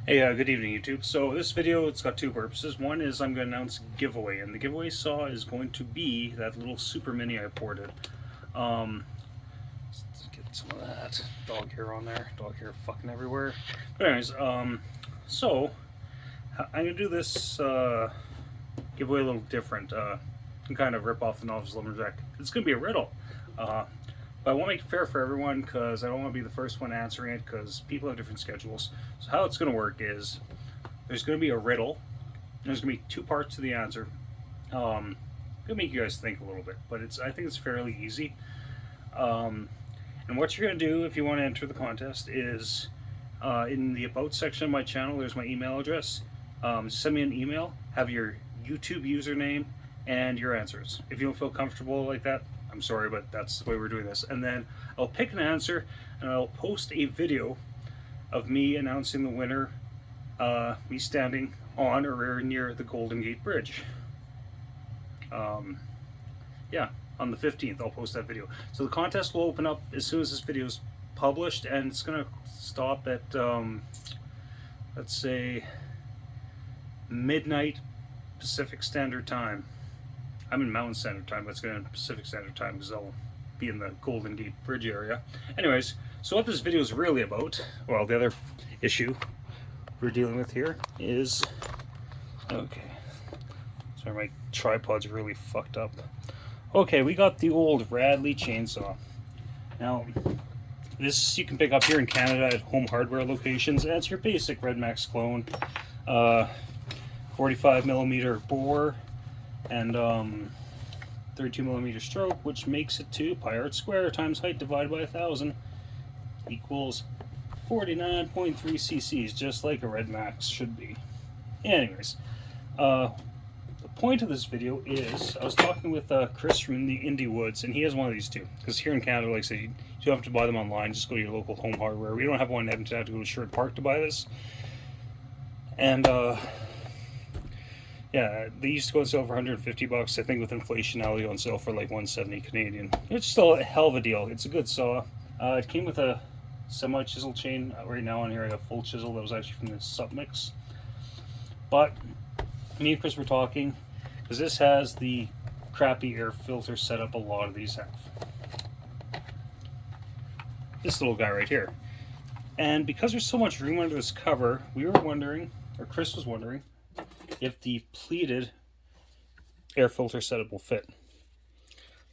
Hey, good evening, YouTube. So this video, it's got two purposes. One is I'm going to announce a giveaway, and the giveaway saw is going to be that little Super Mini I ported. Let's get some of that dog hair on there. Dog hair fucking everywhere. But anyways, so I'm going to do this giveaway a little different. And kind of rip off the Novice Lumberjack. It's going to be a riddle. But I want to make it fair for everyone because I don't want to be the first one answering it because people have different schedules. So how it's going to work is there's going to be a riddle. There's going to be two parts to the answer. Going to make you guys think a little bit, but I think it's fairly easy. And what you're going to do if you want to enter the contest is in the About section of my channel, there's my email address. Send me an email, have your YouTube username and your answers. If you don't feel comfortable like that, I'm sorry, but that's the way we're doing this. And then I'll pick an answer and I'll post a video of me announcing the winner, me standing on or near the Golden Gate Bridge. Yeah, on the 15th I'll post that video. So the contest will open up as soon as this video is published, and it's gonna stop at let's say midnight Pacific Standard Time. I'm in Mountain Standard Time, but it's going to be Pacific Standard Time because I'll be in the Golden Gate Bridge area. Anyways, so what this video is really about, well, the other issue we're dealing with here is, okay, sorry, my tripod's really fucked up. Okay, we got the old Radley chainsaw. Now, this you can pick up here in Canada at home hardware locations, and it's your basic Red Max clone. 45mm bore and 32mm stroke, which makes it to pi r squared times height divided by 1000 equals 49.3 cc's, just like a Red Max should be. Anyways, the point of this video is I was talking with Chris from the Indie Woods, and he has one of these too. Because here in Canada, like I said, you don't have to buy them online. Just go to your local home hardware. We don't have one in Edmonton. I have to go to Sherwood Park to buy this. And yeah, they used to go on sale for 150 bucks. I think with inflation now they're on sale for like 170 Canadian. It's still a hell of a deal. It's a good saw. It came with a semi chisel chain. Right now on here I got full chisel. That was actually from the Sup Mix. But me and Chris were talking because this has the crappy air filter setup a lot of these have. This little guy right here. And because there's so much room under this cover, we were wondering, or Chris was wondering, if the pleated air filter setup will fit.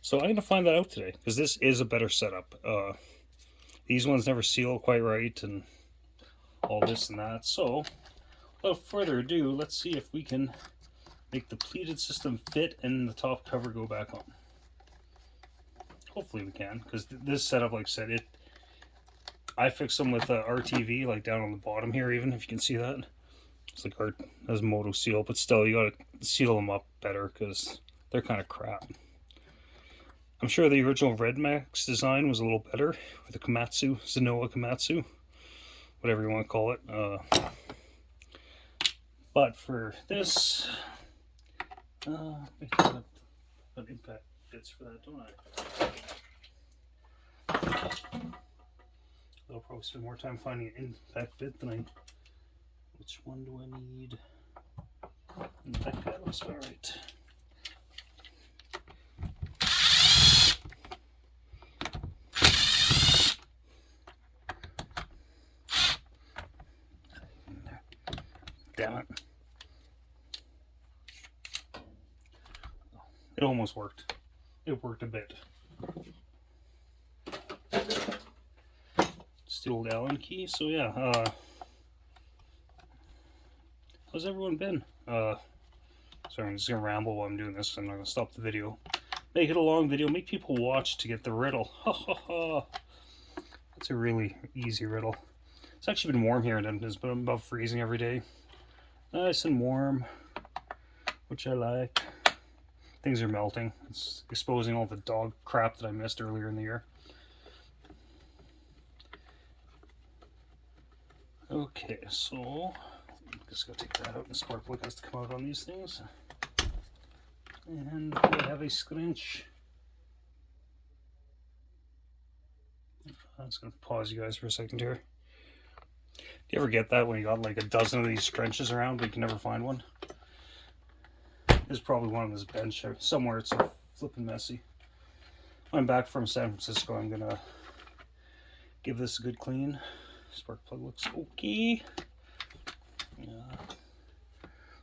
So I'm going to find that out today, because this is a better setup. These ones never seal quite right and all this and that. So without further ado, let's see if we can make the pleated system fit and the top cover go back on. Hopefully we can, because this setup, like I said, I fixed them with RTV, like down on the bottom here, even if you can see that. It's like art as moto seal, but still you gotta seal them up better because they're kind of crap. I'm sure the original Red Max design was a little better, or the Komatsu, Zenoa Komatsu, whatever you want to call it. But for this, I have an impact bits for that, don't I? I'll probably spend more time finding an impact bit than I. Which one do I need? That guy looks all right. Damn it. It almost worked. It worked a bit. It's the old Allen key, so yeah. How's everyone been? Sorry, I'm just gonna ramble while I'm doing this. I'm not gonna stop the video. Make it a long video. Make people watch to get the riddle. Ha ha ha. That's a really easy riddle. It's actually been warm here in Edmonton. It's been about freezing every day. Nice and warm, which I like. Things are melting. It's exposing all the dog crap that I missed earlier in the year. Okay, so just gotta take that out, and the spark plug has to come out on these things. And we have a scrunch. I'm just gonna pause you guys for a second here. Do you ever get that when you got like a dozen of these wrenches around but you can never find one? There's probably one on this bench or somewhere. It's so flipping messy. When I'm back from San Francisco, I'm gonna give this a good clean. Spark plug looks okay. Yeah,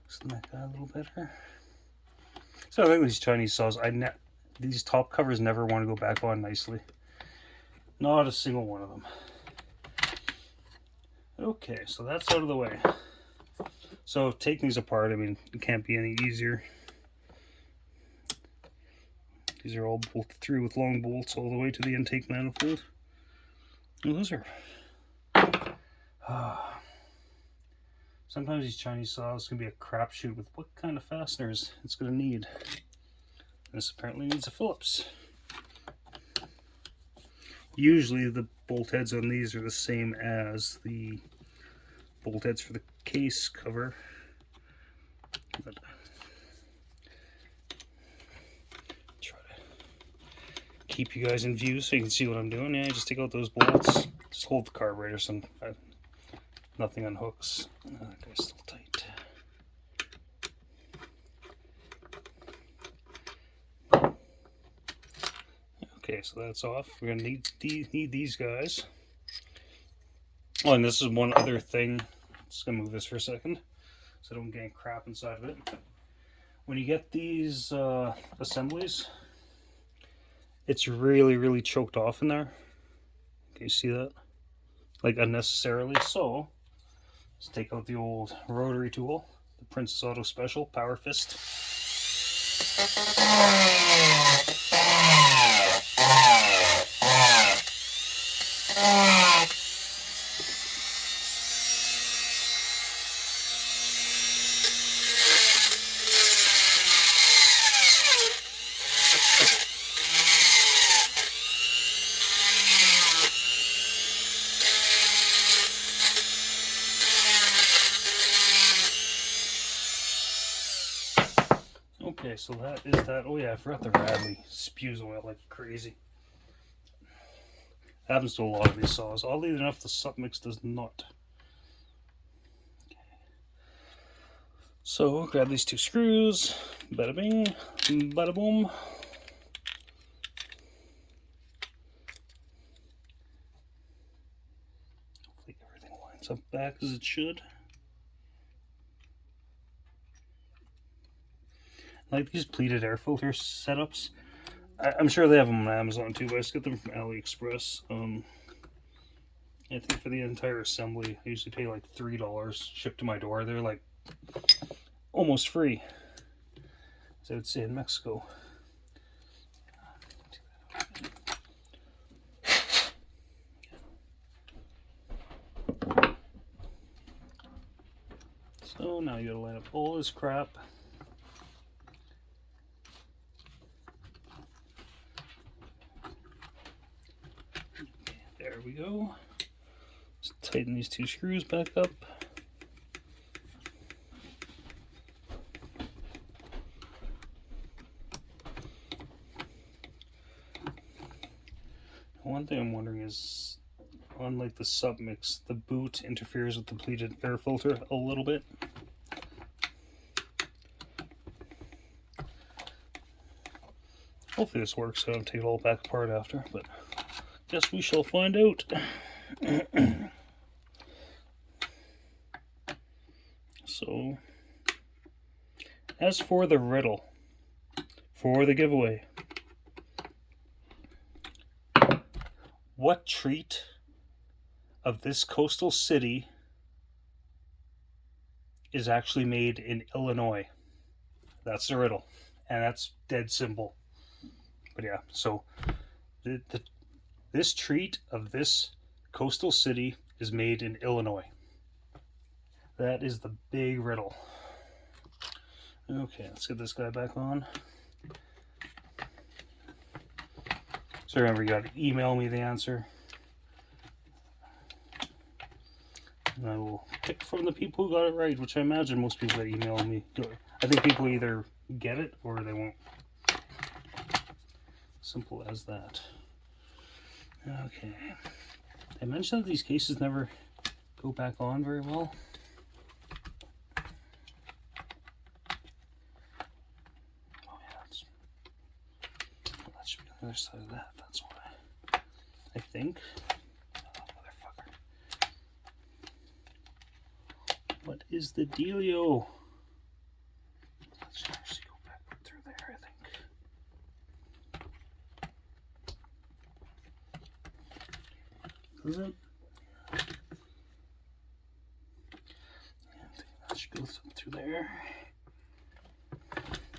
loosen that guy a little better. So I think these Chinese saws, these top covers never want to go back on nicely. Not a single one of them. Okay, so that's out of the way. So taking these apart, I mean, it can't be any easier. These are all bolted through with long bolts all the way to the intake manifold. And those are... sometimes these Chinese saws can be a crapshoot with what kind of fasteners it's going to need. This apparently needs a Phillips. Usually the bolt heads on these are the same as the bolt heads for the case cover. But try to keep you guys in view so you can see what I'm doing. Yeah, just take out those bolts. Just hold the carburetor so nothing unhooks. That guy's still tight. Okay, so that's off. We're gonna need these guys. Oh, and this is one other thing. Just gonna move this for a second so I don't get any crap inside of it. When you get these assemblies, it's really choked off in there. Can you see that? Like unnecessarily. So let's take out the old rotary tool, the Princess Auto Special Power Fist. Okay, so that is that. Oh yeah, I forgot the Radley spews oil like crazy. Happens to a lot of these saws. Oddly enough, the submix does not. Okay. So grab these two screws. Bada bing, bada boom. Hopefully everything lines up back as it should. Like these pleated air filter setups. I'm sure they have them on Amazon too, but I just get them from AliExpress. I think for the entire assembly, I usually pay like $3 shipped to my door. They're like almost free, as I would say in Mexico. So now you gotta line up all this crap. There we go. Just tighten these two screws back up. One thing I'm wondering is, unlike the submix, the boot interferes with the pleated air filter a little bit. Hopefully this works, so I don't take it all back apart after, but guess we shall find out. So, as for the riddle, for the giveaway, what treat of this coastal city is actually made in Illinois? That's the riddle, and that's dead simple. But yeah, so this treat of this coastal city is made in Illinois. That is the big riddle. Okay, let's get this guy back on. So remember, you got to email me the answer. And I will pick from the people who got it right, which I imagine most people that email me do. I think people either get it or they won't. Simple as that. Okay. I mentioned that these cases never go back on very well. Oh yeah, that should be on the other side of that. That's why. I think. Oh, motherfucker. What is the dealio? Let's actually go back through there, I think. Is it? I think that should go through there.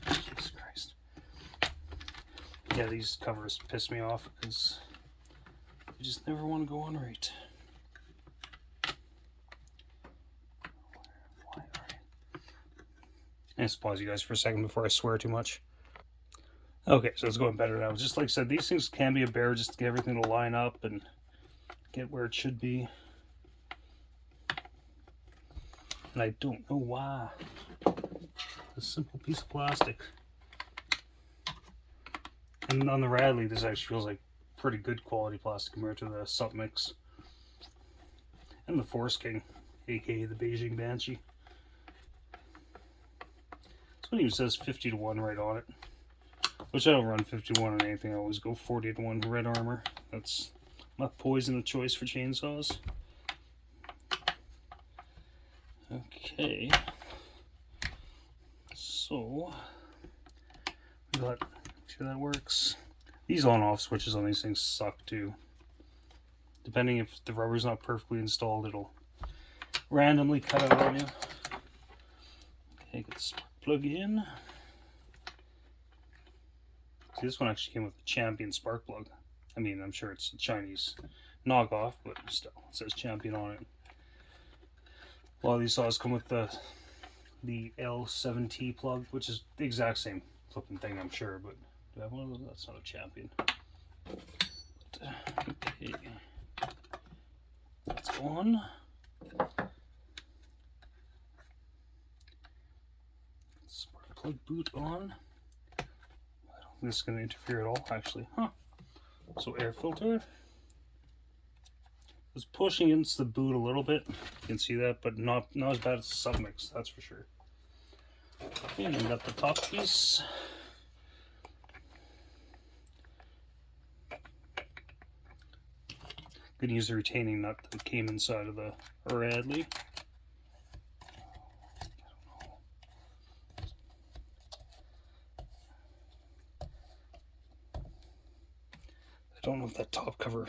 Jesus Christ. Yeah, these covers piss me off because you just never want to go on right. I just pause you guys for a second before I swear too much. Okay, so it's going better now. Just like I said, these things can be a bear just to get everything to line up and get where it should be. And I don't know why. A simple piece of plastic. And on the Radley, this actually feels like pretty good quality plastic compared to the Submix. And the Force King, aka the Beijing Banshee. This one even says 50 to 1 right on it. Which I don't run 50 to 1 on anything, I always go 40 to 1 red armor. That's my poison of choice for chainsaws. Okay. So, we got, make sure that works. These on-off switches on these things suck too. Depending if the rubber's not perfectly installed, it'll randomly cut out on you. Okay, get the spark plug in. See, this one actually came with a Champion spark plug. I mean, I'm sure it's a Chinese knockoff, but still, it says Champion on it. A lot of these saws come with the L7T plug, which is the exact same flipping thing, I'm sure, but do I have one of those? That's not a Champion. Okay. That's on. Spark plug boot on. I don't think this is going to interfere at all, actually. Huh. So air filter. It's pushing against the boot a little bit. You can see that, but not as bad as the Submix, that's for sure. Okay, and then got the top piece. Gonna use the retaining nut that came inside of the Radley. I don't know if that top cover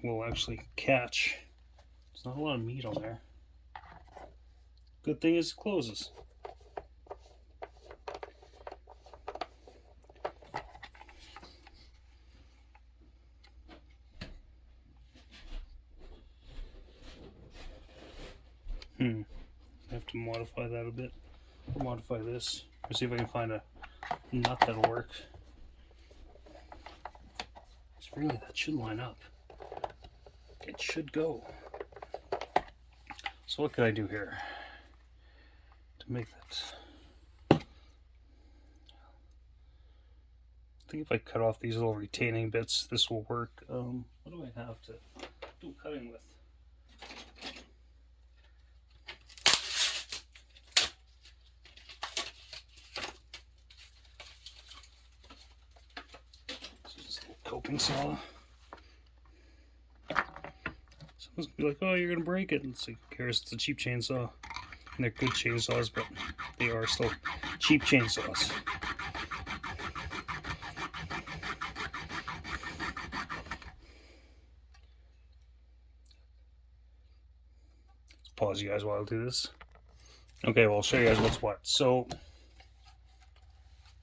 will actually catch. There's not a lot of meat on there. Good thing is it closes. I have to modify that a bit. Or modify this. Let's see if I can find a nut that'll work. Really, that should line up. It should go. So what can I do here to make that? I think if I cut off these little retaining bits, this will work. What do I have to do cutting with? Coping saw. Someone's gonna be like, oh, you're gonna break it. And it's like, who cares? It's a cheap chainsaw. And they're good chainsaws, but they are still cheap chainsaws. Let's pause you guys while I do this. Okay, well, I'll show you guys what's what. So,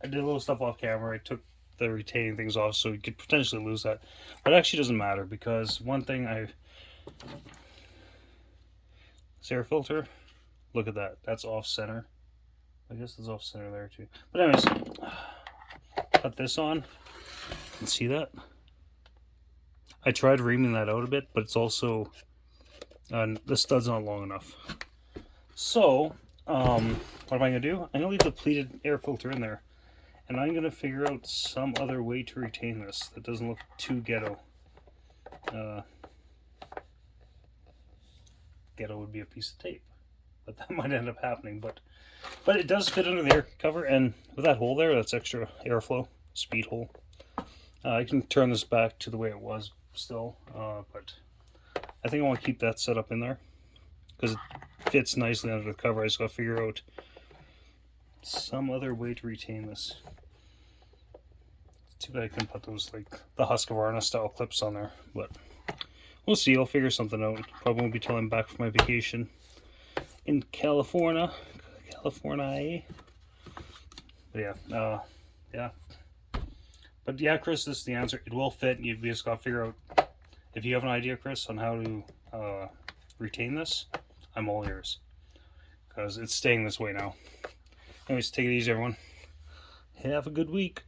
I did a little stuff off camera. I took the retaining things off so you could potentially lose that, but it actually doesn't matter because one thing this air filter, look at that, that's off center. I guess it's off center there too, but anyways, put this on and see that I tried reaming that out a bit, but it's also the stud's not long enough. So what am I gonna do? I'm gonna leave the pleated air filter in there. And I'm going to figure out some other way to retain this that doesn't look too ghetto. ghetto would be a piece of tape, but that might end up happening. But it does fit under the air cover, and with that hole there, that's extra airflow, speed hole. I can turn this back to the way it was still, but I think I want to keep that set up in there because it fits nicely under the cover. I just got to figure out some other way to retain this. Too bad I couldn't put those like the Husqvarna style clips on there, but we'll see. I'll figure something out. Probably won't be till I'm back from my vacation in California. But yeah, yeah. But yeah, Chris, this is the answer. It will fit. You just got to figure out if you have an idea, Chris, on how to retain this. I'm all ears because it's staying this way now. Anyways, take it easy, everyone. Have a good week.